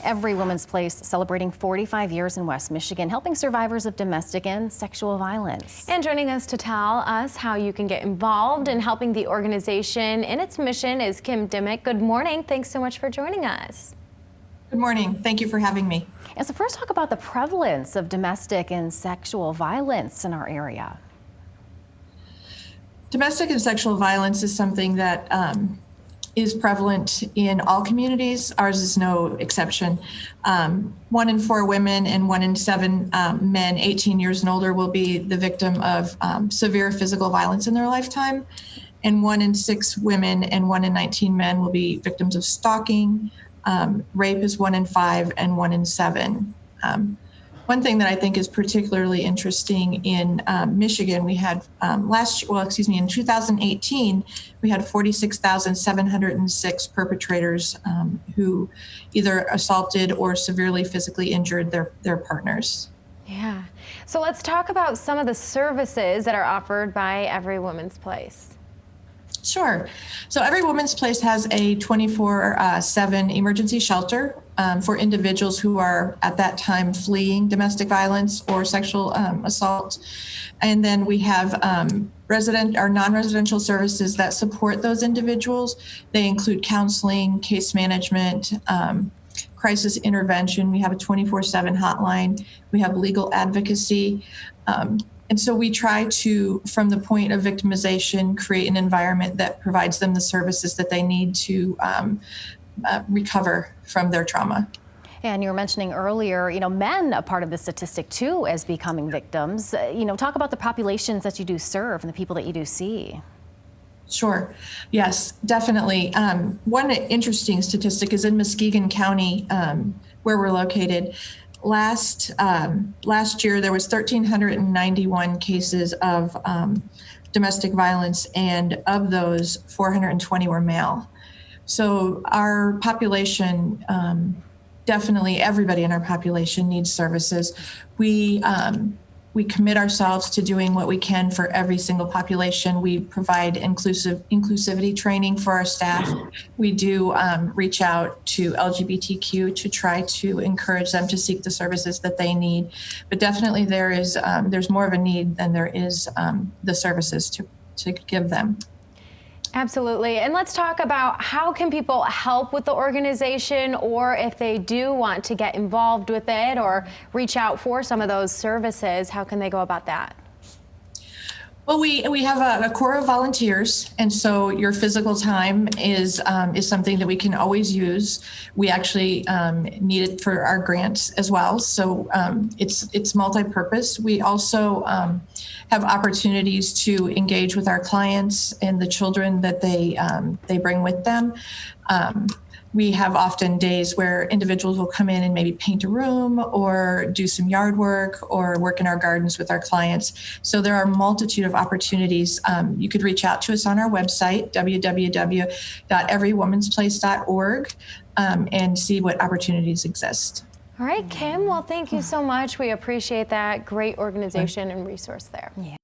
Every Woman's Place celebrating 45 years in West Michigan, helping survivors of domestic and sexual violence. And joining us to tell us how you can get involved in helping the organization in its mission is Kim Dimmick. Good morning. Thanks so much for joining us. Good morning. Thank you for having me. And so first, talk about the prevalence of domestic and sexual violence in our area. Domestic and sexual violence is something that is prevalent in all communities. Ours is no exception. 1 in 4 women and 1 in 7 men 18 years and older will be the victim of severe physical violence in their lifetime. And 1 in 6 women and 1 in 19 men will be victims of stalking. Rape is 1 in 5 and 1 in 7. One thing that I think is particularly interesting in Michigan, we had in 2018, we had 46,706 perpetrators who either assaulted or severely physically injured their partners. Yeah. So let's talk about some of the services that are offered by Every Woman's Place. Sure. So Every Woman's Place has a 24/7 emergency shelter for individuals who are at that time fleeing domestic violence or sexual assault. And then we have non-residential services that support those individuals. They include counseling, case management, crisis intervention. We have a 24/7 hotline. We have legal advocacy. And so we try to, from the point of victimization, create an environment that provides them the services that they need to recover from their trauma. And you were mentioning earlier, men a part of the statistic too as becoming victims. Talk about the populations that you do serve and the people that you do see. Sure. Yes, definitely. One interesting statistic is in Muskegon County, where we're located. Last year, there was 1,391 cases of domestic violence, and of those, 420 were male. So our population, definitely everybody in our population needs services. We commit ourselves to doing what we can for every single population. We provide inclusivity training for our staff. We do reach out to LGBTQ to try to encourage them to seek the services that they need. But definitely there's more of a need than there is the services to give them. Absolutely. And let's talk about how can people help with the organization, or if they do want to get involved with it or reach out for some of those services, how can they go about that? Well, we have a core of volunteers, and so your physical time is something that we can always use. We actually need it for our grants as well, so it's multi-purpose. We also have opportunities to engage with our clients and the children that they bring with them. We have often days where individuals will come in and maybe paint a room or do some yard work or work in our gardens with our clients. So there are a multitude of opportunities. You could reach out to us on our website, www.everywomansplace.org, and see what opportunities exist. All right, Kim, well, thank you so much. We appreciate that. Great organization and resource there. Yeah.